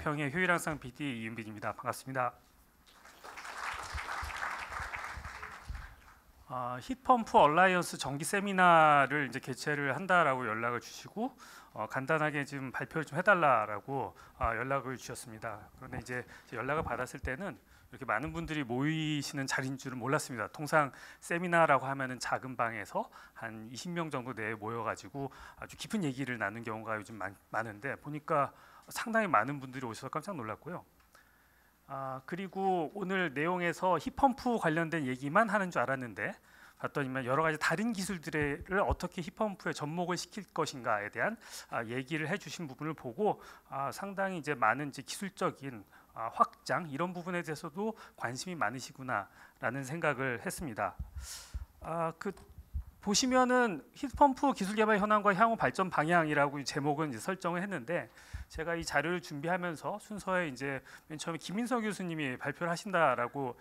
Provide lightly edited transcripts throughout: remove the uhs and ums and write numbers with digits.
평의 효율향상 PD 이윤빈입니다. 반갑습니다. 히트펌프 얼라이언스 정기 세미나를 이제 개최를 한다라고 연락을 주시고 간단하게 좀 발표를 좀 해달라라고 연락을 주셨습니다. 그런데 이제 연락을 받았을 때는 이렇게 많은 분들이 모이시는 자리인 줄은 몰랐습니다. 통상 세미나라고 하면은 작은 방에서 한 20명 정도 내에 모여가지고 아주 깊은 얘기를 나눈 경우가 요즘 많은데 보니까 상당히 많은 분들이 오셔서 깜짝 놀랐고요. 그리고 오늘 내용에서 힙펌프 관련된 얘기만 하는 줄 알았는데 봤더니만 여러 가지 다른 기술들을 어떻게 힙펌프에 접목을 시킬 것인가에 대한 얘기를 해주신 부분을 보고 상당히 이제 많은 이제 기술적인 확장 이런 부분에 대해서도 관심이 많으시구나라는 생각을 했습니다. 보시면은 히트펌프 기술 개발 현황과 향후 발전 방향이라고 제목은 이제 설정을 했는데 제가 이 자료를 준비하면서 순서에 이제 맨 처음에 김민석 교수님이 발표를 하신다라고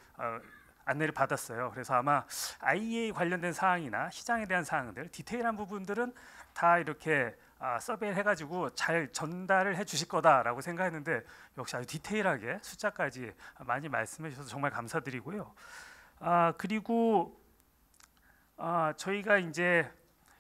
안내를 받았어요. 그래서 아마 IEA 관련된 사항이나 시장에 대한 사항들, 디테일한 부분들은 다 이렇게 서베이를 해가지고 잘 전달을 해주실 거다라고 생각했는데 역시 아주 디테일하게 숫자까지 많이 말씀해 주셔서 정말 감사드리고요. 그리고 저희가 이제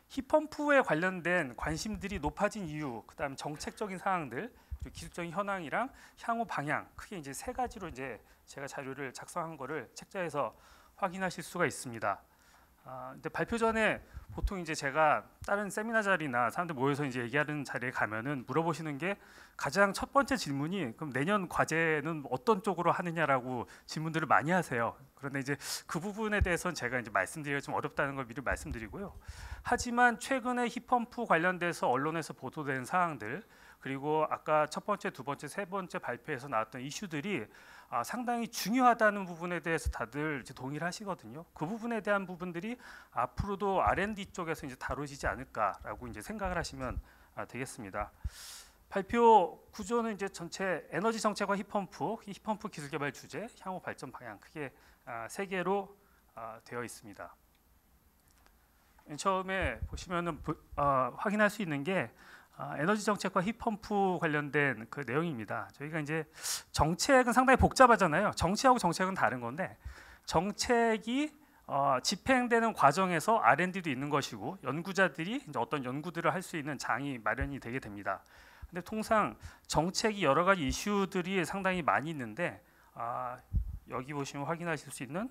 힙펌프에 관련된 관심들이 높아진 이유, 그다음 정책적인 사항들, 그리고 기술적인 현황이랑 향후 방향 크게 이제 세 가지로 이제 제가 자료를 작성한 거를 책자에서 확인하실 수가 있습니다. 근데 발표 전에 보통 이제 제가 다른 세미나 자리나 사람들 모여서 이제 얘기하는 자리에 가면은 물어보시는 게 가장 첫 번째 질문이 그럼 내년 과제는 어떤 쪽으로 하느냐라고 질문들을 많이 하세요. 그런데 이제 그 부분에 대해서는 제가 이제 말씀드리기가 좀 어렵다는 걸 미리 말씀드리고요. 하지만 최근에 힙펌프 관련돼서 언론에서 보도된 사항들 그리고 아까 첫 번째, 두 번째, 세 번째 발표에서 나왔던 이슈들이 상당히 중요하다는 부분에 대해서 다들 이제 동의를 하시거든요. 그 부분에 대한 부분들이 앞으로도 R&D 쪽에서 이제 다뤄지지 않을까라고 이제 생각을 하시면 되겠습니다. 발표 구조는 이제 전체 에너지 정책과 힙펌프 기술 개발 주제, 향후 발전 방향 크게 세 개로 되어 있습니다. 처음에 보시면은 확인할 수 있는 게 에너지 정책과 힙펌프 관련된 그 내용입니다. 저희가 이제 정책은 상당히 복잡하잖아요. 정치하고 정책은 다른 건데 정책이 집행되는 과정에서 R&D도 있는 것이고 연구자들이 이제 어떤 연구들을 할 수 있는 장이 마련이 되게 됩니다. 근데 통상 정책이 여러 가지 이슈들이 상당히 많이 있는데 여기 보시면 확인하실 수 있는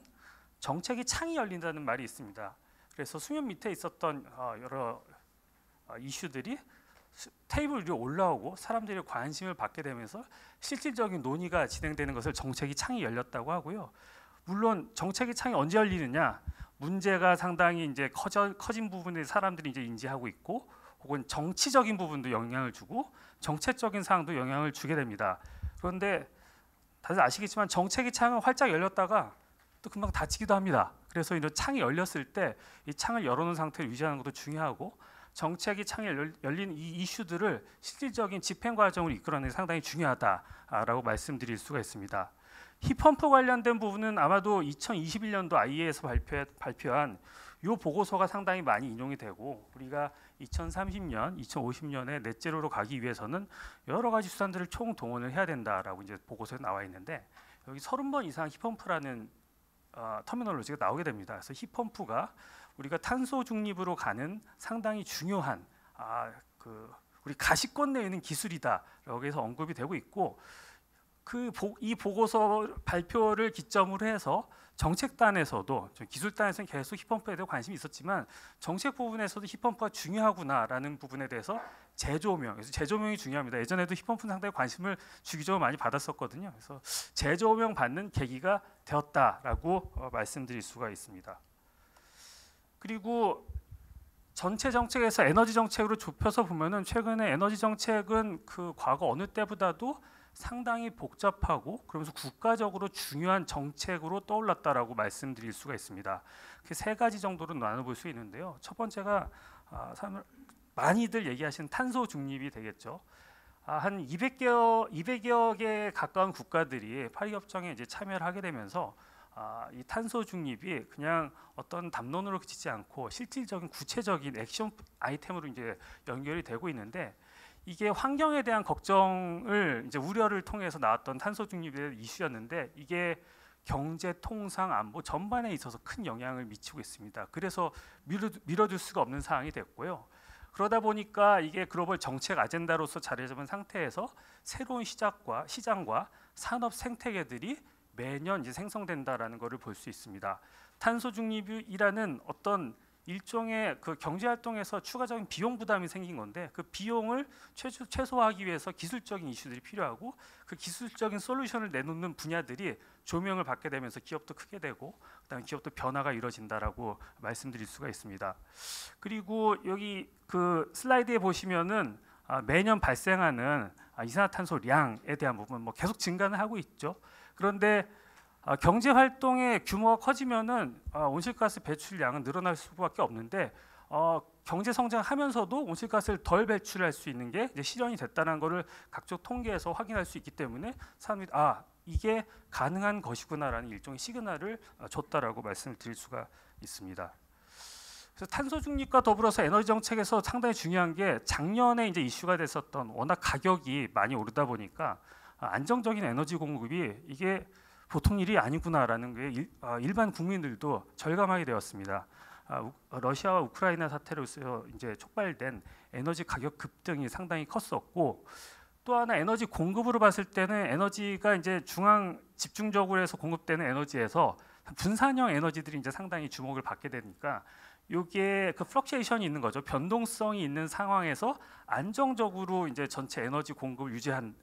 정책이 창이 열린다는 말이 있습니다. 그래서 수면 밑에 있었던 여러 이슈들이 테이블 위에 올라오고 사람들이 관심을 받게 되면서 실질적인 논의가 진행되는 것을 정책이 창이 열렸다고 하고요. 물론 정책의 창이 언제 열리느냐 문제가 상당히 이제 커진 부분에 사람들이 이제 인지하고 있고 혹은 정치적인 부분도 영향을 주고 정책적인 사항도 영향을 주게 됩니다. 그런데 다들 아시겠지만 정책의 창은 활짝 열렸다가 또 금방 닫히기도 합니다. 그래서 이런 창이 열렸을 때 이 창을 열어놓은 상태를 유지하는 것도 중요하고 정책이 창이 열린 이 이슈들을 실질적인 집행 과정으로 이끌어내는 게 상당히 중요하다라고 말씀드릴 수가 있습니다. 힙펌프 관련된 부분은 아마도 2021년도 IEA에서 발표한 이 보고서가 상당히 많이 인용이 되고 우리가 2030년, 2050년에 넷제로로 가기 위해서는 여러 가지 수단들을 총동원을 해야 된다라고 이제 보고서에 나와 있는데 여기 30번 이상 힙펌프라는 터미널로지가 나오게 됩니다. 그래서 힙펌프가 우리가 탄소 중립으로 가는 상당히 중요한 우리 가시권 내에 있는 기술이다라고 해서 언급이 되고 있고 이 보고서 발표를 기점으로 해서 정책단에서도 기술단에서는 계속 힙펌프에 대해 관심이 있었지만 정책 부분에서도 힙펌프가 중요하구나라는 부분에 대해서 재조명, 그래서 재조명이 중요합니다. 예전에도 힙펌프는 상당히 관심을 주기적으로 많이 받았었거든요. 그래서 재조명 받는 계기가 되었다라고 말씀드릴 수가 있습니다. 그리고 전체 정책에서 에너지 정책으로 좁혀서 보면은 최근에 에너지 정책은 그 과거 어느 때보다도 상당히 복잡하고 그러면서 국가적으로 중요한 정책으로 떠올랐다라고 말씀드릴 수가 있습니다. 그 세 가지 정도로 나눠볼 수 있는데요. 첫 번째가 많이들 얘기하시는 탄소 중립이 되겠죠. 한 200여 개 가까운 국가들이 파리 협정에 이제 참여를 하게 되면서 이 탄소 중립이 그냥 어떤 담론으로 그치지 않고 실질적인 구체적인 액션 아이템으로 이제 연결이 되고 있는데 이게 환경에 대한 걱정을 이제 우려를 통해서 나왔던 탄소 중립의 이슈였는데 이게 경제, 통상, 안보 전반에 있어서 큰 영향을 미치고 있습니다. 그래서 미뤄둘 수가 없는 사항이 됐고요. 그러다 보니까 이게 글로벌 정책 아젠다로서 자리 잡은 상태에서 새로운 시장과 산업 생태계들이 매년 이제 생성된다라는 것을 볼 수 있습니다. 탄소 중립이라는 어떤 일종의 그 경제 활동에서 추가적인 비용 부담이 생긴 건데 그 비용을 최소화하기 위해서 기술적인 이슈들이 필요하고 그 기술적인 솔루션을 내놓는 분야들이 조명을 받게 되면서 기업도 크게 되고 그다음에 기업도 변화가 이루어진다라고 말씀드릴 수가 있습니다. 그리고 여기 그 슬라이드에 보시면은 매년 발생하는 이산화탄소량에 대한 부분 뭐 계속 증가는 하고 있죠. 그런데 경제 활동의 규모가 커지면은 온실가스 배출량은 늘어날 수밖에 없는데 경제 성장하면서도 온실가스를 덜 배출할 수 있는 게 이제 실현이 됐다는 것을 각종 통계에서 확인할 수 있기 때문에 사람들이 이게 가능한 것이구나라는 일종의 시그널을 줬다라고 말씀을 드릴 수가 있습니다. 그래서 탄소 중립과 더불어서 에너지 정책에서 상당히 중요한 게 작년에 이제 이슈가 됐었던 워낙 가격이 많이 오르다 보니까 안정적인 에너지 공급이 이게 보통 일이 아니구나라는 게 일반 국민들도 절감하게 되었습니다. 러시아와 우크라이나 사태로서 이제 촉발된 에너지 가격 급등이 상당히 컸었고 또 하나 에너지 공급으로 봤을 때는 에너지가 이제 중앙 집중적으로 해서 공급되는 에너지에서 분산형 에너지들이 이제 상당히 주목을 받게 되니까 이게 그 플럭추에이션이 있는 거죠. 변동성이 있는 상황에서 안정적으로 이제 전체 에너지 공급을 유지하는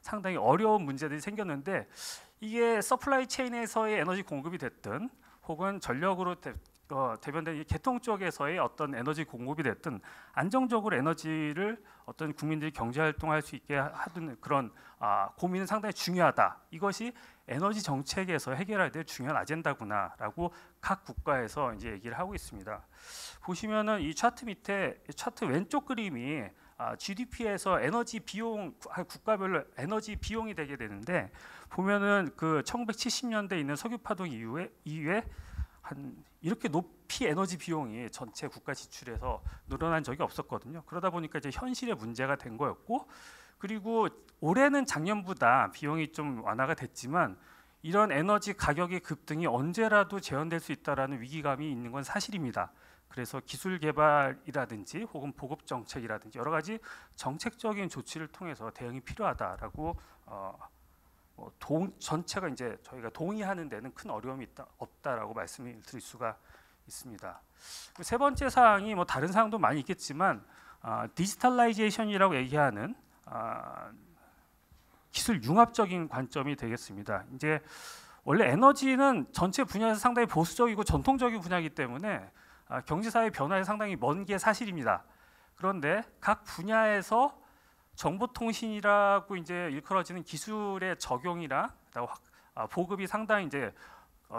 상당히 어려운 문제들이 생겼는데 이게 서플라이 체인에서의 에너지 공급이 됐든 혹은 전력으로 대변된 개통 쪽에서의 어떤 에너지 공급이 됐든 안정적으로 에너지를 어떤 국민들이 경제 활동할 수 있게 하는 그런 고민은 상당히 중요하다. 이것이 에너지 정책에서 해결해야 될 중요한 아젠다구나라고 각 국가에서 이제 얘기를 하고 있습니다. 보시면은 이 차트 밑에 차트 왼쪽 그림이 GDP에서 에너지 비용 국가별로 에너지 비용이 되게 되는데 보면은 그 1970년대 있는 석유 파동 이후에 한 이렇게 높이 에너지 비용이 전체 국가 지출에서 늘어난 적이 없었거든요. 그러다 보니까 이제 현실의 문제가 된 거였고 그리고 올해는 작년보다 비용이 좀 완화가 됐지만 이런 에너지 가격의 급등이 언제라도 재현될 수 있다라는 위기감이 있는 건 사실입니다. 그래서 기술 개발이라든지 혹은 보급 정책이라든지 여러 가지 정책적인 조치를 통해서 대응이 필요하다라고 전체가 이제 저희가 동의하는 데는 큰 어려움이 없다라고 말씀을 드릴 수가 있습니다. 세 번째 사항이 뭐 다른 사항도 많이 있겠지만 디지털라이제이션이라고 얘기하는 기술 융합적인 관점이 되겠습니다. 이제 원래 에너지는 전체 분야에서 상당히 보수적이고 전통적인 분야이기 때문에 경제사회 변화에 상당히 먼 게 사실입니다. 그런데 각 분야에서 정보통신이라고 이제 일컬어지는 기술의 적용이랑 보급이 상당히 이제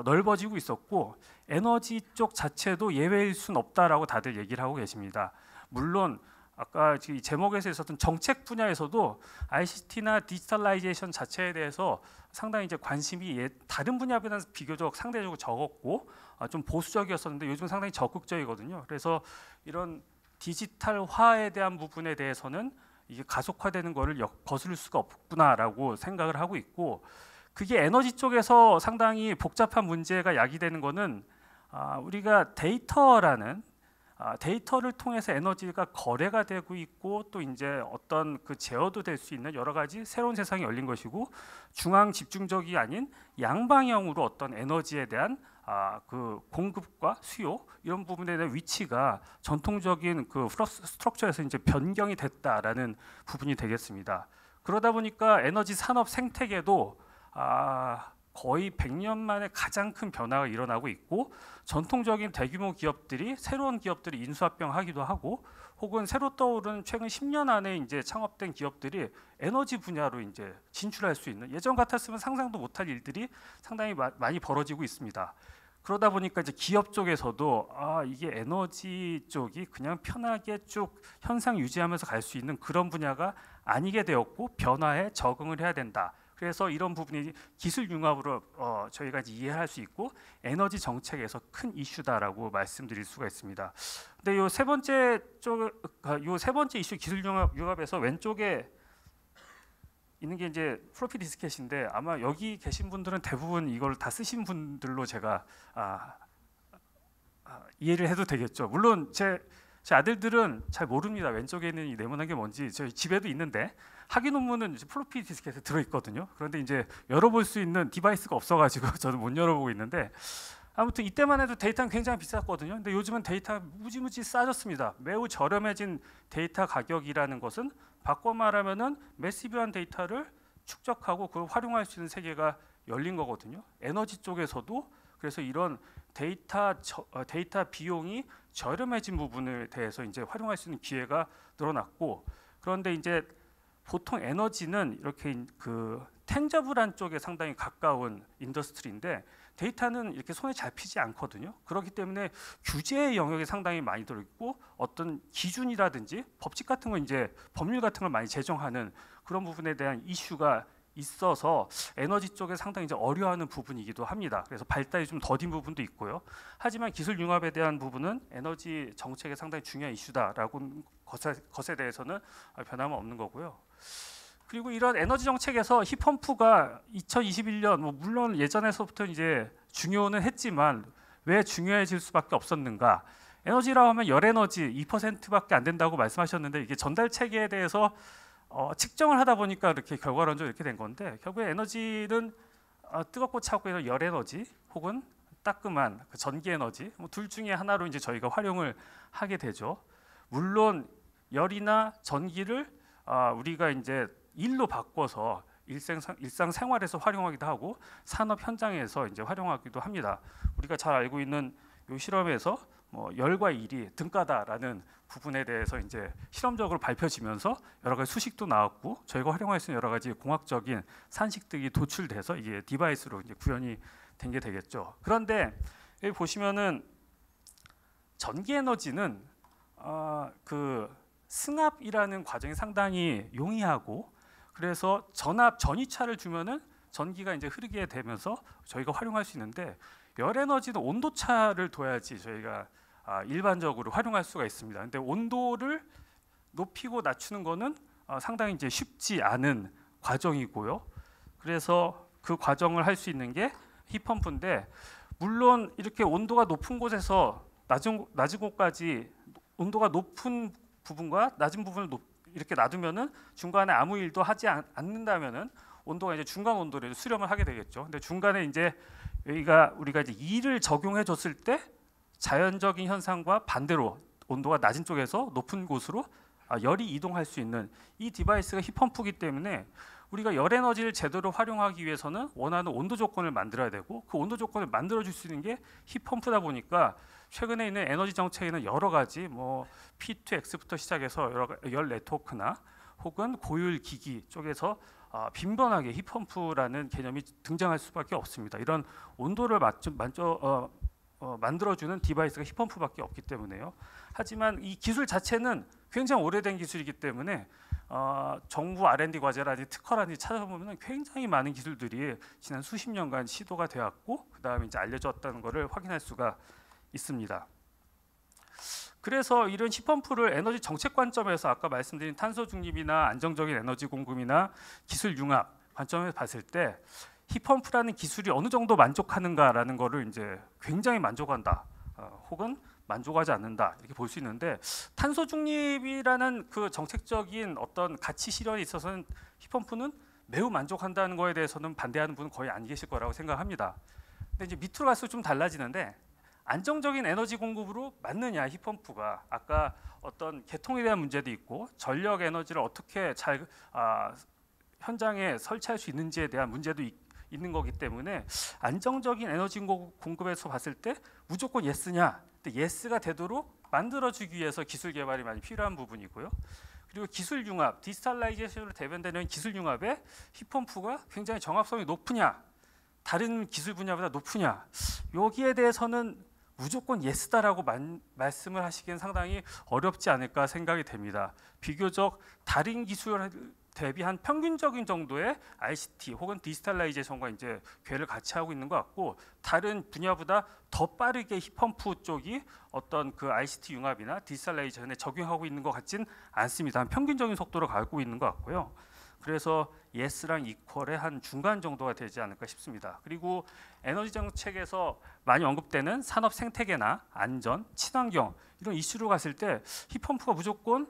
넓어지고 있었고 에너지 쪽 자체도 예외일 수는 없다라고 다들 얘기를 하고 계십니다. 물론 아까 이 제목에서 있었던 정책 분야에서도 ICT나 디지털라이제이션 자체에 대해서 상당히 이제 관심이 다른 분야보다는 비교적 상대적으로 적었고 좀 보수적이었었는데 요즘 상당히 적극적이거든요. 그래서 이런 디지털화에 대한 부분에 대해서는 이게 가속화되는 거를 거스를 수가 없구나라고 생각을 하고 있고 그게 에너지 쪽에서 상당히 복잡한 문제가 야기되는 거는 우리가 데이터를 통해서 에너지가 거래가 되고 있고 또 이제 어떤 그 제어도 될 수 있는 여러 가지 새로운 세상이 열린 것이고 중앙 집중적이 아닌 양방향으로 어떤 에너지에 대한 그 공급과 수요 이런 부분에 대한 위치가 전통적인 그 스트럭처에서 이제 변경이 됐다라는 부분이 되겠습니다. 그러다 보니까 에너지 산업 생태계도 거의 100년 만에 가장 큰 변화가 일어나고 있고 전통적인 대규모 기업들이 새로운 기업들이 인수합병하기도 하고 혹은 새로 떠오른 최근 10년 안에 이제 창업된 기업들이 에너지 분야로 이제 진출할 수 있는 예전 같았으면 상상도 못할 일들이 상당히 많이 벌어지고 있습니다. 그러다 보니까 이제 기업 쪽에서도 이게 에너지 쪽이 그냥 편하게 쭉 현상 유지하면서 갈 수 있는 그런 분야가 아니게 되었고 변화에 적응을 해야 된다. 그래서 이런 부분이 기술 융합으로 저희가 이제 이해할 수 있고 에너지 정책에서 큰 이슈다라고 말씀드릴 수가 있습니다. 근데 요 세 번째 이슈 기술 융합에서 왼쪽에 있는 게 이제 플로피 디스켓인데 아마 여기 계신 분들은 대부분 이걸 다 쓰신 분들로 제가 이해를 해도 되겠죠. 물론 제 아들들은 잘 모릅니다. 왼쪽에 있는 이 네모난 게 뭔지. 저희 집에도 있는데 학위 논문은 이제 플로피 디스켓에 들어 있거든요. 그런데 이제 열어볼 수 있는 디바이스가 없어가지고 저는 못 열어보고 있는데 아무튼 이때만 해도 데이터는 굉장히 비쌌거든요. 근데 요즘은 데이터가 무지무지 싸졌습니다. 매우 저렴해진 데이터 가격이라는 것은 바꿔 말하면은 매시브한 데이터를 축적하고 그걸 활용할 수 있는 세계가 열린 거거든요. 에너지 쪽에서도 그래서 이런 데이터 비용이 저렴해진 부분에 대해서 이제 활용할 수 있는 기회가 늘어났고, 그런데 이제 보통 에너지는 이렇게 그 탱저블한 쪽에 상당히 가까운 인더스트리인데 데이터는 이렇게 손에 잡히지 않거든요. 그렇기 때문에 규제의 영역이 상당히 많이 들어있고 어떤 기준이라든지 법칙 같은 거 이제 법률 같은 걸 많이 제정하는 그런 부분에 대한 이슈가 있어서 에너지 쪽에 상당히 이제 어려워하는 부분이기도 합니다. 그래서 발달이 좀 더딘 부분도 있고요. 하지만 기술 융합에 대한 부분은 에너지 정책에 상당히 중요한 이슈다라고 것에 대해서는 변함없는 거고요. 그리고 이런 에너지 정책에서 힙펌프가 2021년 물론 예전에서부터 이제 중요는 했지만 왜 중요해질 수밖에 없었는가? 에너지라고 하면 열 에너지 2%밖에 안 된다고 말씀하셨는데 이게 전달 체계에 대해서 측정을 하다 보니까 이렇게 결과론적으로 이렇게 된 건데 결국에 에너지는 뜨겁고 차고 열 에너지 혹은 따끔한 그 전기 에너지 둘 중에 하나로 이제 저희가 활용을 하게 되죠. 물론 열이나 전기를 우리가 이제 일로 바꿔서 일상생활에서 활용하기도 하고 산업 현장에서 이제 활용하기도 합니다. 우리가 잘 알고 있는 이 실험에서 열과 일이 등가다라는 부분에 대해서 이제 실험적으로 밝혀지면서 여러 가지 수식도 나왔고 저희가 활용할 수 있는 여러 가지 공학적인 산식들이 도출돼서 이게 디바이스로 이제 구현이 된 게 되겠죠. 그런데 여기 보시면은 전기 에너지는 그 승합이라는 과정이 상당히 용이하고 그래서 전이차를 주면은 전기가 이제 흐르게 되면서 저희가 활용할 수 있는데 열 에너지는 온도차를 둬야지 저희가 일반적으로 활용할 수가 있습니다. 근데 온도를 높이고 낮추는 거는 상당히 이제 쉽지 않은 과정이고요. 그래서 그 과정을 할 수 있는 게 힙펌프인데 물론 이렇게 온도가 높은 곳에서 낮은 곳까지 온도가 높은 부분과 낮은 부분을 이렇게 놔두면은 중간에 아무 일도 하지 않는다면은 온도가 이제 중간 온도로 수렴을 하게 되겠죠. 근데 중간에 이제 여기가 우리가 이제 2를 적용해 줬을 때 자연적인 현상과 반대로 온도가 낮은 쪽에서 높은 곳으로 열이 이동할 수 있는 이 디바이스가 힙펌프이기 때문에 우리가 열 에너지를 제대로 활용하기 위해서는 원하는 온도 조건을 만들어야 되고 그 온도 조건을 만들어 줄 수 있는 게 힙펌프다 보니까 최근에 있는 에너지 정책에는 여러 가지 P2X부터 시작해서 여러 열 네트워크나 혹은 고율 기기 쪽에서 빈번하게 힙펌프라는 개념이 등장할 수밖에 없습니다. 이런 온도를 만들어주는 디바이스가 힙펌프밖에 없기 때문에요. 하지만 이 기술 자체는 굉장히 오래된 기술이기 때문에 정부 R&D 과제라든지 특허라든지 찾아보면 굉장히 많은 기술들이 지난 수십 년간 시도가 되었고 그 다음에 이제 알려졌다는 것을 확인할 수가 있습니다. 그래서 이런 힙펌프를 에너지 정책 관점에서 아까 말씀드린 탄소 중립이나 안정적인 에너지 공급이나 기술 융합 관점에서 봤을 때 힙펌프라는 기술이 어느 정도 만족하는가라는 거를 이제 굉장히 만족한다 혹은 만족하지 않는다 이렇게 볼 수 있는데 탄소 중립이라는 그 정책적인 어떤 가치 실현에 있어서는 힙펌프는 매우 만족한다는 거에 대해서는 반대하는 분은 거의 안 계실 거라고 생각합니다. 근데 이제 밑으로 갈수록 좀 달라지는데 안정적인 에너지 공급으로 맞느냐 힙펌프가 아까 어떤 개통에 대한 문제도 있고 전력 에너지를 어떻게 잘 현장에 설치할 수 있는지에 대한 문제도 있는 거기 때문에 안정적인 에너지 공급에서 봤을 때 무조건 예스냐? 근데 예스가 되도록 만들어주기 위해서 기술 개발이 많이 필요한 부분이고요. 그리고 기술 융합, 디지털라이제이션으로 대변되는 기술 융합에 힙펌프가 굉장히 정합성이 높으냐? 다른 기술 분야보다 높으냐? 여기에 대해서는 무조건 예스다라고 말씀을 하시기엔 상당히 어렵지 않을까 생각이 됩니다. 비교적 다른 기술에 대비한 평균적인 정도의 RCT 혹은 디지털라이제이션과 이제 궤를 같이 하고 있는 것 같고, 다른 분야보다 더 빠르게 힙펌프 쪽이 어떤 그 RCT 융합이나 디지털라이제이션에 적용하고 있는 것 같진 않습니다. 한 평균적인 속도로 가고 있는 것 같고요. 그래서 예스랑 이퀄의 한 중간 정도가 되지 않을까 싶습니다. 그리고 에너지 정책에서 많이 언급되는 산업 생태계나 안전, 친환경 이런 이슈로 갔을 때 힙펌프가 무조건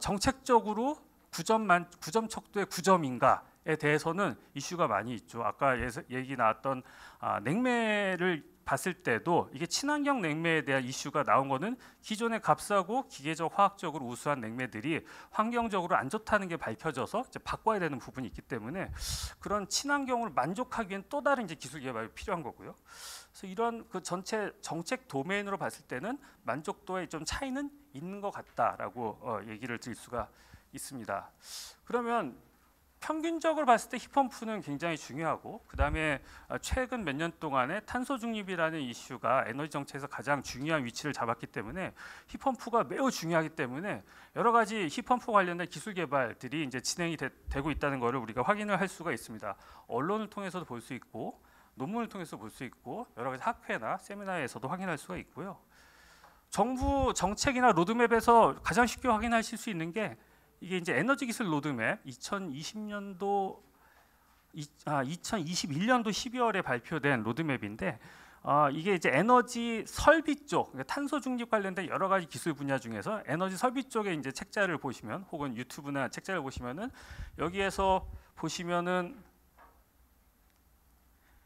정책적으로 9점 척도의 9점인가에 대해서는 이슈가 많이 있죠. 아까 얘기 나왔던 냉매를 봤을 때도 이게 친환경 냉매에 대한 이슈가 나온 거는 기존의 값싸고 기계적 화학적으로 우수한 냉매들이 환경적으로 안 좋다는 게 밝혀져서 이제 바꿔야 되는 부분이 있기 때문에 그런 친환경을 만족하기엔 또 다른 이제 기술 개발이 필요한 거고요. 그래서 이런 그 전체 정책 도메인으로 봤을 때는 만족도에 좀 차이는 있는 것 같다라고 얘기를 드릴 수가 있습니다. 그러면 평균적으로 봤을 때 힙펌프는 굉장히 중요하고, 그 다음에 최근 몇 년 동안에 탄소 중립이라는 이슈가 에너지 정책에서 가장 중요한 위치를 잡았기 때문에 힙펌프가 매우 중요하기 때문에 여러 가지 힙펌프 관련된 기술 개발들이 이제 진행이 되고 있다는 것을 우리가 확인을 할 수가 있습니다. 언론을 통해서도 볼 수 있고, 논문을 통해서 볼 수 있고, 여러 가지 학회나 세미나에서도 확인할 수가 있고요. 정부 정책이나 로드맵에서 가장 쉽게 확인하실 수 있는 게 이게 이제 에너지 기술 로드맵 2021년도 12월에 발표된 로드맵인데, 이게 이제 에너지 설비 쪽, 그러니까 탄소 중립 관련된 여러 가지 기술 분야 중에서 에너지 설비 쪽에 이제 책자를 보시면, 혹은 유튜브나 책자를 보시면은 여기에서 보시면은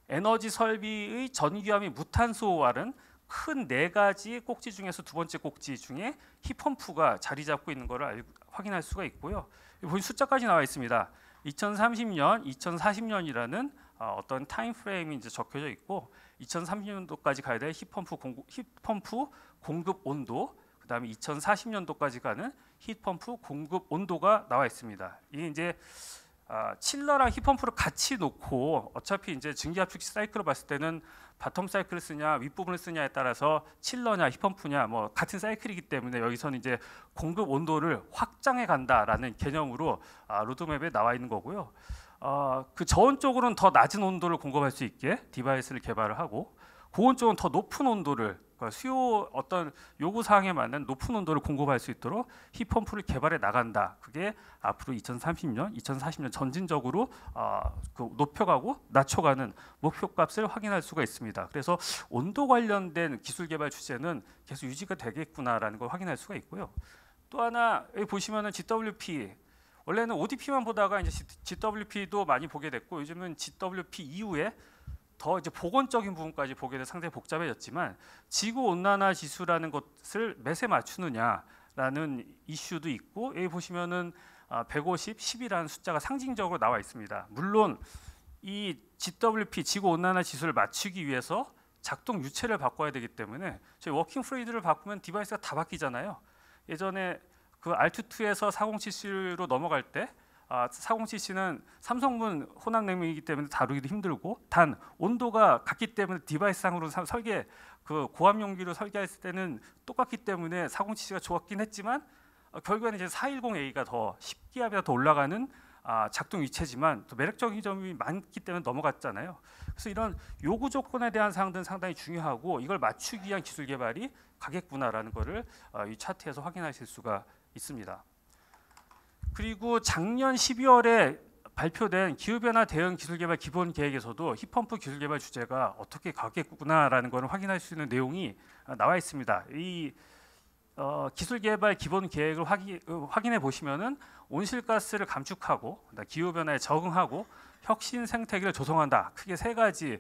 에너지 설비의 전기화 및 무탄소화는 큰 네 가지 꼭지 중에서 두 번째 꼭지 중에 힙펌프가 자리 잡고 있는 것을 확인할 수가 있고요. 보시면 숫자까지 나와 있습니다. 2030년, 2040년이라는 어떤 타임 프레임이 이제 적혀져 있고, 2030년도까지 가야 될 힙펌프 공급 온도, 그다음에 2040년도까지 가는 힙펌프 공급 온도가 나와 있습니다. 이게 이제 칠러랑 힙펌프를 같이 놓고, 어차피 이제 증기압축 사이클을 봤을 때는 바텀 사이클을 쓰냐 윗부분을 쓰냐에 따라서 칠러냐 힙펌프냐 뭐 같은 사이클이기 때문에 여기서는 이제 공급 온도를 확장해 간다라는 개념으로 로드맵에 나와 있는 거고요. 그 저온 쪽으로는 더 낮은 온도를 공급할 수 있게 디바이스를 개발을 하고, 고온 쪽은 더 높은 온도를, 그러니까 수요 어떤 요구 사항에 맞는 높은 온도를 공급할 수 있도록 힙펌프를 개발해 나간다. 그게 앞으로 2030년, 2040년 전진적으로 그 높여가고 낮춰가는 목표값을 확인할 수가 있습니다. 그래서 온도 관련된 기술 개발 주제는 계속 유지가 되겠구나라는 걸 확인할 수가 있고요. 또 하나 여기 보시면은 GWP, 원래는 ODP만 보다가 이제 GWP도 많이 보게 됐고, 요즘은 GWP 이후에 더 이제 보건적인 부분까지 보게 돼서 상당히 복잡해졌지만, 지구 온난화 지수라는 것을 몇에 맞추느냐라는 이슈도 있고, 여기 보시면은 150, 10이라는 숫자가 상징적으로 나와 있습니다. 물론 이 GWP 지구 온난화 지수를 맞추기 위해서 작동 유체를 바꿔야 되기 때문에 저희 워킹 프루이드를 바꾸면 디바이스가 다 바뀌잖아요. 예전에 그 R22에서 407C로 넘어갈 때 407C는 삼성문 혼합냉매이기 때문에 다루기도 힘들고, 단 온도가 같기 때문에 디바이스상으로 설계, 그 고압 용기로 설계했을 때는 똑같기 때문에 407C가 좋았긴 했지만 결국에는 이제 410A가 더 10기압이나 더 올라가는 작동 위치지만 또 매력적인 점이 많기 때문에 넘어갔잖아요. 그래서 이런 요구 조건에 대한 사항들은 상당히 중요하고, 이걸 맞추기 위한 기술 개발이 가겠구나라는 것을 이 차트에서 확인하실 수가 있습니다. 그리고 작년 12월에 발표된 기후변화 대응 기술개발 기본 계획에서도 힙펌프 기술개발 주제가 어떻게 가겠구나라는 것을 확인할 수 있는 내용이 나와 있습니다. 이 기술개발 기본 계획을 확인해 보시면은 온실가스를 감축하고 기후변화에 적응하고 혁신 생태계를 조성한다. 크게 세 가지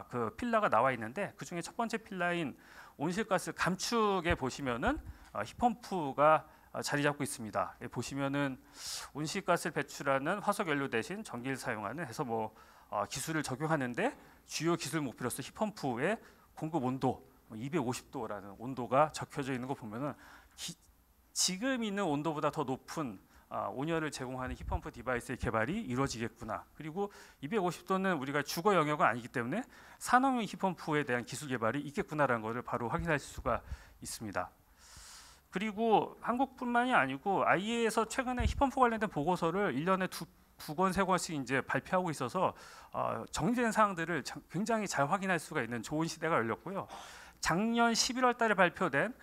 그 필라가 나와 있는데, 그 중에 첫 번째 필라인 온실가스 감축에 보시면은 힙펌프가 자리 잡고 있습니다. 보시면은 온실가스를 배출하는 화석 연료 대신 전기를 사용하는 해서 뭐 기술을 적용하는데, 주요 기술 목표로서 힙펌프의 공급 온도 250도라는 온도가 적혀져 있는 거 보면은 지금 있는 온도보다 더 높은 온열을 제공하는 힙펌프 디바이스의 개발이 이루어지겠구나. 그리고 250도는 우리가 주거 영역은 아니기 때문에 산업용 힙펌프에 대한 기술 개발이 있겠구나라는 것을 바로 확인할 수가 있습니다. 그리고 한국뿐만이 아니고 IEA에서 최근에 힙펌프 관련된 보고서를 1년에 두 권, 세 권씩 이제 발표하고 있어서 정리된 사항들을 굉장히 잘 확인할 수가 있는 좋은 시대가 열렸고요. 작년 11월 달에 발표된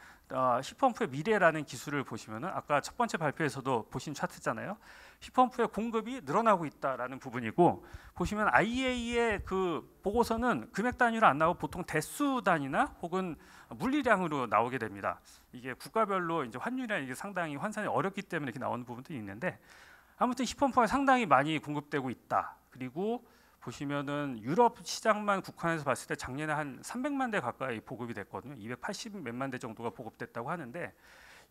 힙펌프의 미래라는 기술을 보시면은 아까 첫 번째 발표에서도 보신 차트잖아요. 힙펌프의 공급이 늘어나고 있다라는 부분이고, 보시면 IEA의 그 보고서는 금액 단위로 안 나오고 보통 대수 단위나 혹은 물리량으로 나오게 됩니다. 이게 국가별로 이제 환율이나 이게 상당히 환산이 어렵기 때문에 이렇게 나오는 부분도 있는데, 아무튼 힙펌프가 상당히 많이 공급되고 있다. 그리고 보시면은 유럽 시장만 국한해서 봤을 때 작년에 한 300만 대 가까이 보급이 됐거든요. 280 몇만 대 정도가 보급됐다고 하는데,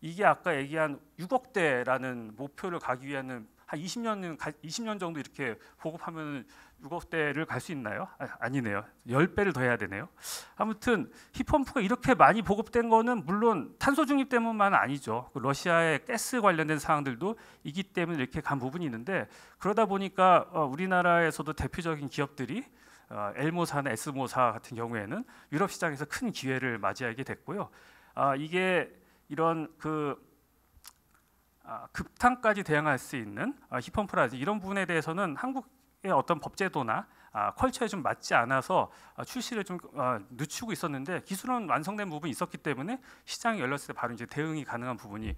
이게 아까 얘기한 6억 대라는 목표를 가기 위한 한 20년 정도 이렇게 보급하면 6억 대를 갈 수 있나요? 아니네요. 10배를 더 해야 되네요. 아무튼 힙펌프가 이렇게 많이 보급된 거는 물론 탄소 중립 때문만은 아니죠. 러시아의 가스 관련된 사항들도 있기 때문에 이렇게 간 부분이 있는데, 그러다 보니까 우리나라에서도 대표적인 기업들이 L모사나 S모사 같은 경우에는 유럽 시장에서 큰 기회를 맞이하게 됐고요. 이게 이런 급탄까지 대응할 수 있는 힙펌프라든지 이런 부분에 대해서는 한국의 어떤 법제도나 컬처에 좀 맞지 않아서 출시를 좀 늦추고 있었는데, 기술은 완성된 부분이 있었기 때문에 시장이 열렸을 때 바로 이제 대응이 가능한 부분이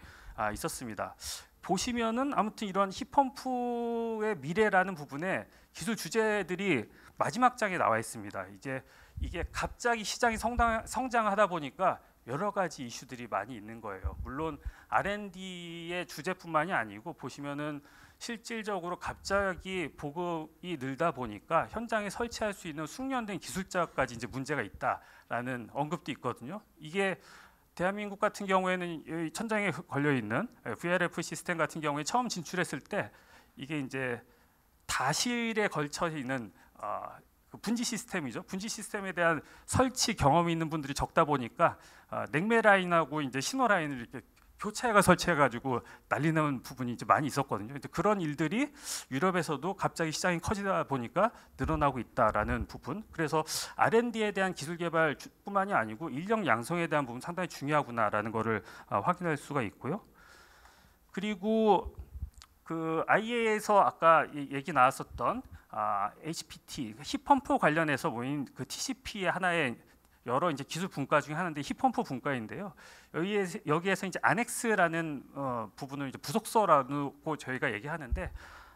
있었습니다. 보시면은 아무튼 이런 힙펌프의 미래라는 부분에 기술 주제들이 마지막 장에 나와 있습니다. 이제 이게 갑자기 시장이 성장하다 보니까 여러 가지 이슈들이 많이 있는 거예요. 물론 R&D의 주제뿐만이 아니고 보시면은 실질적으로 갑자기 보급이 늘다 보니까 현장에 설치할 수 있는 숙련된 기술자까지 이제 문제가 있다라는 언급도 있거든요. 이게 대한민국 같은 경우에는 천장에 걸려 있는 VRF 시스템 같은 경우에 처음 진출했을 때 이게 이제 다실에 걸쳐 있는 분지 시스템이죠. 분지 시스템에 대한 설치 경험이 있는 분들이 적다 보니까 냉매 라인하고 이제 신호 라인을 이렇게 교차해가 설치해가지고 날리는 부분이 이제 많이 있었거든요. 그런 일들이 유럽에서도 갑자기 시장이 커지다 보니까 늘어나고 있다라는 부분. 그래서 R&D에 대한 기술 개발뿐만이 아니고 인력 양성에 대한 부분 상당히 중요하구나라는 것을 확인할 수가 있고요. 그리고 그 IEA에서 아까 얘기 나왔었던 HPT 힙펌프 관련해서 모인 그 TCP의 하나의 여러 이제 기술 분과 중에 하나인데 힙펌프 분과인데요. 여기에서 이제 안엑스라는 부분을 이제 부속서라고 저희가 얘기하는데,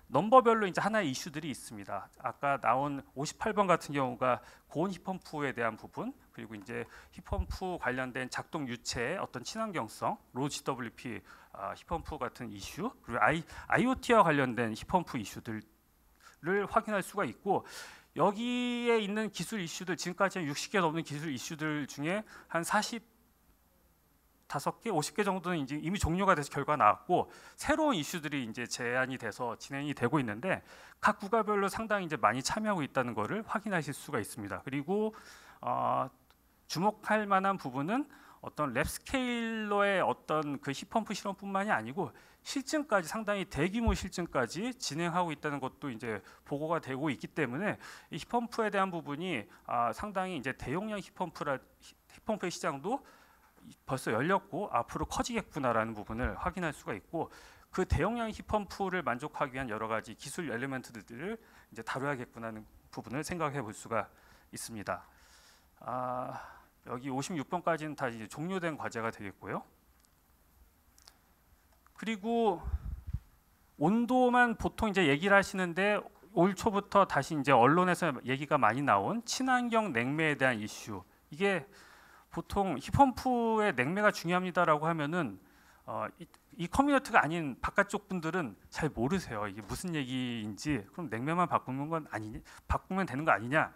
넘버별로 이제 하나의 이슈들이 있습니다. 아까 나온 58번 같은 경우가 고온 힙펌프에 대한 부분, 그리고 이제 힙펌프 관련된 작동 유체의 어떤 친환경성, 로우 GWP 힙펌프 같은 이슈, 그리고 IoT와 관련된 힙펌프 이슈들을 확인할 수가 있고, 여기에 있는 기술 이슈들 지금까지 60개 넘는 기술 이슈들 중에 한 45개, 50개 정도는 이제 이미 종료가 돼서 결과가 나왔고, 새로운 이슈들이 이제 제안이 돼서 진행이 되고 있는데 각 국가별로 상당히 이제 많이 참여하고 있다는 것을 확인하실 수가 있습니다. 그리고 주목할 만한 부분은 어떤 랩 스케일러의 어떤 그 힙펌프 실험뿐만이 아니고 실증까지 상당히 대규모 실증까지 진행하고 있다는 것도 이제 보고가 되고 있기 때문에 이 힙펌프에 대한 부분이 상당히 이제 대용량 힙펌프의 시장도 벌써 열렸고 앞으로 커지겠구나라는 부분을 확인할 수가 있고, 그 대용량 힙펌프를 만족하기 위한 여러 가지 기술 엘리멘트들을 이제 다뤄야겠구나는 부분을 생각해 볼 수가 있습니다. 여기 56번까지는 다 이제 종료된 과제가 되겠고요. 그리고 온도만 보통 이제 얘기를 하시는데 올 초부터 다시 이제 언론에서 얘기가 많이 나온 친환경 냉매에 대한 이슈. 이게 보통 힙펌프의 냉매가 중요합니다라고 하면은 이 커뮤니티가 아닌 바깥쪽 분들은 잘 모르세요. 이게 무슨 얘기인지. 그럼 냉매만 바꾸면 되는 거 아니냐?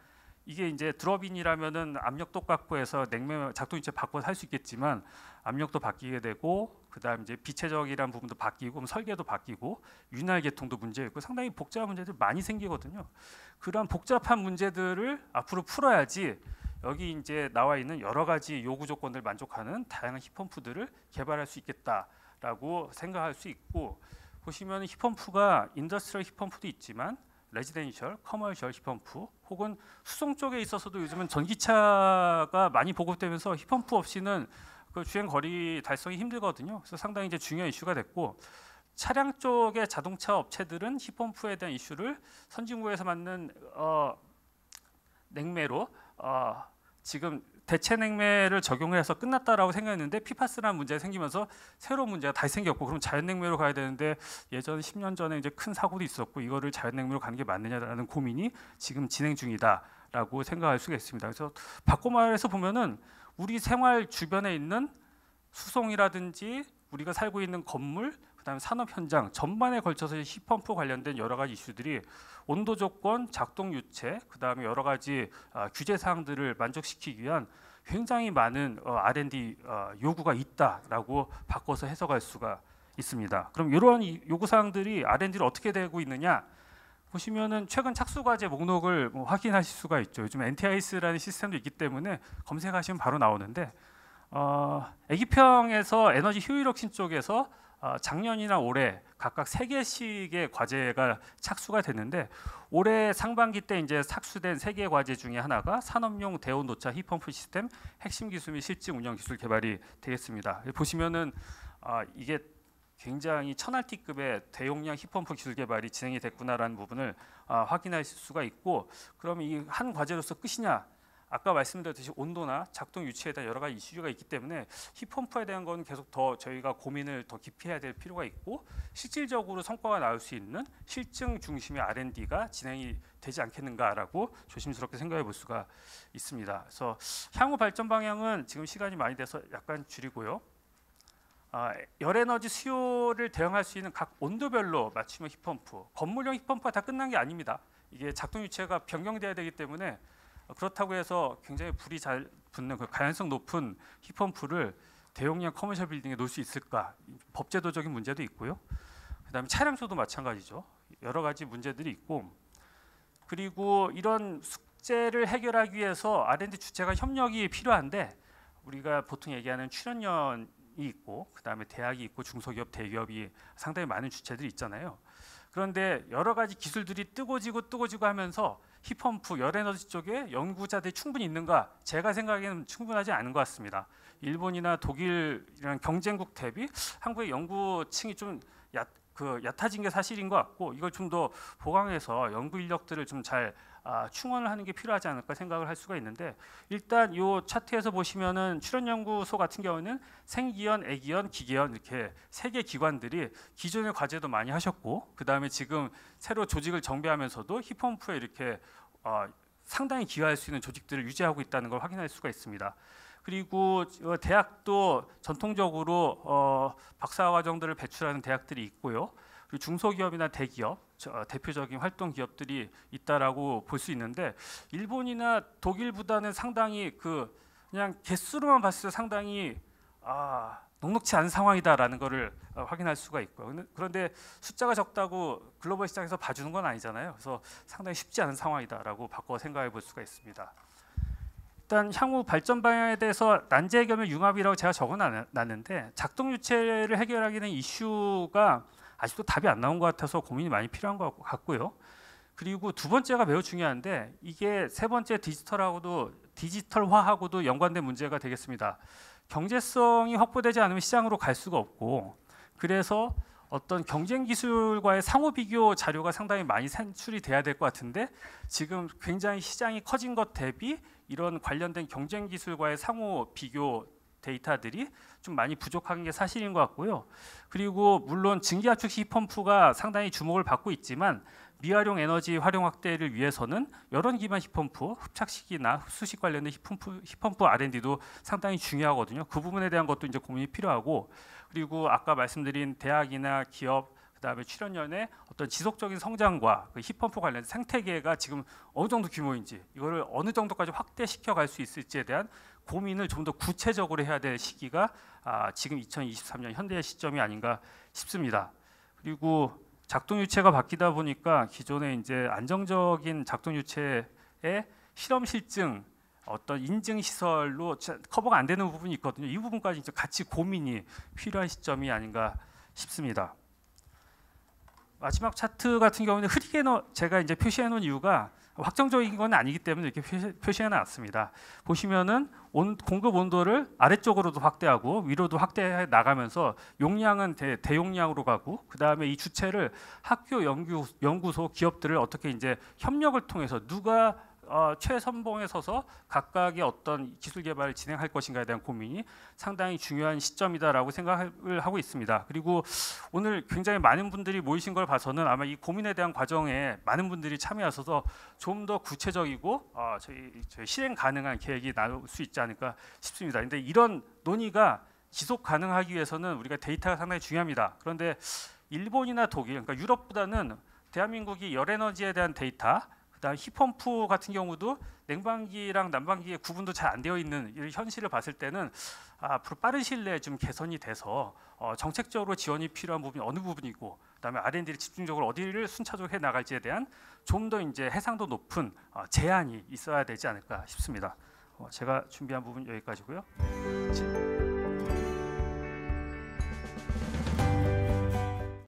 이게 이제 드롭인이라면은 압력 똑같고 해서 냉매 작동 유체 바꿔서 할 수 있겠지만 압력도 바뀌게 되고, 그다음 이제 비체적이라는 부분도 바뀌고, 설계도 바뀌고, 윤활 계통도 문제 있고 상당히 복잡한 문제들 많이 생기거든요. 그런 복잡한 문제들을 앞으로 풀어야지 여기 이제 나와 있는 여러 가지 요구 조건을 만족하는 다양한 힙펌프들을 개발할 수 있겠다라고 생각할 수 있고, 보시면 힙펌프가 인더스트리얼 힙펌프도 있지만 레지덴셜, 커머셜 힙펌프 혹은 수송 쪽에 있어서도 요즘은 전기차가 많이 보급되면서 힙펌프 없이는 그 주행 거리 달성이 힘들거든요. 그래서 상당히 이제 중요한 이슈가 됐고, 차량 쪽의 자동차 업체들은 히펌프에 대한 이슈를 선진국에서 만든 냉매로 지금 대체 냉매를 적용해서 끝났다라고 생각했는데 PFAS라는 문제가 생기면서 새로운 문제가 다시 생겼고, 그럼 자연 냉매로 가야 되는데 예전 10년 전에 이제 큰 사고도 있었고 이거를 자연 냉매로 가는 게 맞느냐라는 고민이 지금 진행 중이다라고 생각할 수가 있습니다. 그래서 바꿔 말해서 보면은 우리 생활 주변에 있는 수송이라든지 우리가 살고 있는 건물, 그다음에 산업 현장 전반에 걸쳐서 히펌프 관련된 여러 가지 이슈들이 온도 조건, 작동 유체, 그다음에 여러 가지 규제 사항들을 만족시키기 위한 굉장히 많은 R&D 요구가 있다라고 바꿔서 해석할 수가 있습니다. 그럼 이러한 요구 사항들이 R&D를 어떻게 되고 있느냐 보시면은 최근 착수 과제 목록을 확인하실 수가 있죠. 요즘 NTIS라는 시스템도 있기 때문에 검색하시면 바로 나오는데 애기평에서 에너지 효율 혁신 쪽에서 작년이나 올해 각각 3개씩의 과제가 착수가 됐는데, 올해 상반기 때 이제 착수된 3개 과제 중에 하나가 산업용 대온도차 히펌프 시스템 핵심 기술 및 실증 운영 기술 개발이 되겠습니다. 보시면은 이게 굉장히 천알티급의 대용량 히펌프 기술 개발이 진행이 됐구나라는 부분을 확인하실 수가 있고, 그러면 이 한 과제로서 끝이냐? 아까 말씀드렸듯이 온도나 작동 유치에 대한 여러 가지 이슈가 있기 때문에 히펌프에 대한 건 계속 더 저희가 고민을 더 깊이 해야 될 필요가 있고, 실질적으로 성과가 나올 수 있는 실증 중심의 R&D가 진행이 되지 않겠는가라고 조심스럽게 생각해 볼 수가 있습니다. 그래서 향후 발전 방향은 지금 시간이 많이 돼서 약간 줄이고요. 열에너지 수요를 대응할 수 있는 각 온도별로 맞춤형 히펌프, 건물용 히펌프가 다 끝난 게 아닙니다. 이게 작동 유체가 변경돼야 되기 때문에 그렇다고 해서 굉장히 불이 잘 붙는 그 가연성 높은 히펌프를 대용량 커머셜 빌딩에 놓을 수 있을까? 법제도적인 문제도 있고요. 그다음에 차량수도 마찬가지죠. 여러 가지 문제들이 있고, 그리고 이런 숙제를 해결하기 위해서 R&D 주체가 협력이 필요한데, 우리가 보통 얘기하는 출연연이 있고, 그다음에 대학이 있고, 중소기업, 대기업이 상당히 많은 주체들이 있잖아요. 그런데 여러 가지 기술들이 뜨고지고 하면서 히펌프, 열에너지 쪽에 연구자들이 충분히 있는가? 제가 생각에는 충분하지 않은 것 같습니다. 일본이나 독일이랑 경쟁국 대비 한국의 연구층이 좀 얕아진 게 사실인 것 같고, 이걸 좀 더 보강해서 연구 인력들을 좀 잘 충원을 하는 게 필요하지 않을까 생각을 할 수가 있는데, 일단 이 차트에서 보시면은 출연연구소 같은 경우는 생기연, 애기연, 기계연 이렇게 3개 기관들이 기존의 과제도 많이 하셨고, 그 다음에 지금 새로 조직을 정비하면서도 히펌프에 이렇게 상당히 기여할 수 있는 조직들을 유지하고 있다는 걸 확인할 수가 있습니다. 그리고 대학도 전통적으로 박사과정들을 배출하는 대학들이 있고요. 그리고 중소기업이나 대기업, 대표적인 활동 기업들이 있다라고 볼 수 있는데, 일본이나 독일보다는 상당히 그냥 개수로만 봤을 때 상당히 녹록지 않은 상황이다라는 것을 확인할 수가 있고요. 그런데 숫자가 적다고 글로벌 시장에서 봐주는 건 아니잖아요. 그래서 상당히 쉽지 않은 상황이다라고 바꿔 생각해 볼 수가 있습니다. 일단 향후 발전 방향에 대해서 난제 겸 융합이라고 제가 적어놨는데, 작동 유체를 해결하기는 이슈가 아직도 답이 안 나온 것 같아서 고민이 많이 필요한 것 같고요. 그리고 두 번째가 매우 중요한데, 이게 세 번째 디지털화하고도 연관된 문제가 되겠습니다. 경제성이 확보되지 않으면 시장으로 갈 수가 없고, 그래서 어떤 경쟁 기술과의 상호 비교 자료가 상당히 많이 산출이 돼야 될 것 같은데, 지금 굉장히 시장이 커진 것 대비 이런 관련된 경쟁 기술과의 상호 비교 데이터들이 좀 많이 부족한 게 사실인 것 같고요. 그리고 물론 증기압축식 히펌프가 상당히 주목을 받고 있지만, 미활용 에너지 활용 확대를 위해서는 열원 기반 히펌프, 흡착식이나 흡수식 관련된 히펌프 R&D도 상당히 중요하거든요. 그 부분에 대한 것도 이제 고민이 필요하고, 그리고 아까 말씀드린 대학이나 기업, 그다음에 출연연의 어떤 지속적인 성장과 그 히펌프 관련 생태계가 지금 어느 정도 규모인지, 이거를 어느 정도까지 확대시켜 갈 수 있을지에 대한 고민을 좀 더 구체적으로 해야 될 시기가 지금 2023년 현대의 시점이 아닌가 싶습니다. 그리고 작동 유체가 바뀌다 보니까 기존에 이제 안정적인 작동 유체의 실험 실증, 어떤 인증 시설로 커버가 안 되는 부분이 있거든요. 이 부분까지 이제 같이 고민이 필요한 시점이 아닌가 싶습니다. 마지막 차트 같은 경우는 흐리게 제가 이제 표시해 놓은 이유가 확정적인 건 아니기 때문에 이렇게 표시해 놨습니다. 보시면은 공급 온도를 아래쪽으로도 확대하고 위로도 확대해 나가면서 용량은 대용량으로 가고, 그 다음에 이 주체를 학교, 연구소, 기업들을 어떻게 이제 협력을 통해서 누가 최선봉에 서서 각각의 어떤 기술 개발을 진행할 것인가에 대한 고민이 상당히 중요한 시점이다라고 생각을 하고 있습니다. 그리고 오늘 굉장히 많은 분들이 모이신 걸 봐서는 아마 이 고민에 대한 과정에 많은 분들이 참여하셔서 좀 더 구체적이고 저희 실행 가능한 계획이 나올 수 있지 않을까 싶습니다. 근데 이런 논의가 지속 가능하기 위해서는 우리가 데이터가 상당히 중요합니다. 그런데 일본이나 독일, 그러니까 유럽보다는 대한민국이 열에너지에 대한 데이터, 그다음 히펌프 같은 경우도 냉방기랑 난방기의 구분도 잘 안 되어 있는 이 현실을 봤을 때는 앞으로 빠른 시일 내에 좀 개선이 돼서 정책적으로 지원이 필요한 부분이 어느 부분이고, 그다음에 R&D를 집중적으로 어디를 순차적으로 해 나갈지에 대한 좀 더 이제 해상도 높은 제한이 있어야 되지 않을까 싶습니다. 제가 준비한 부분 여기까지고요.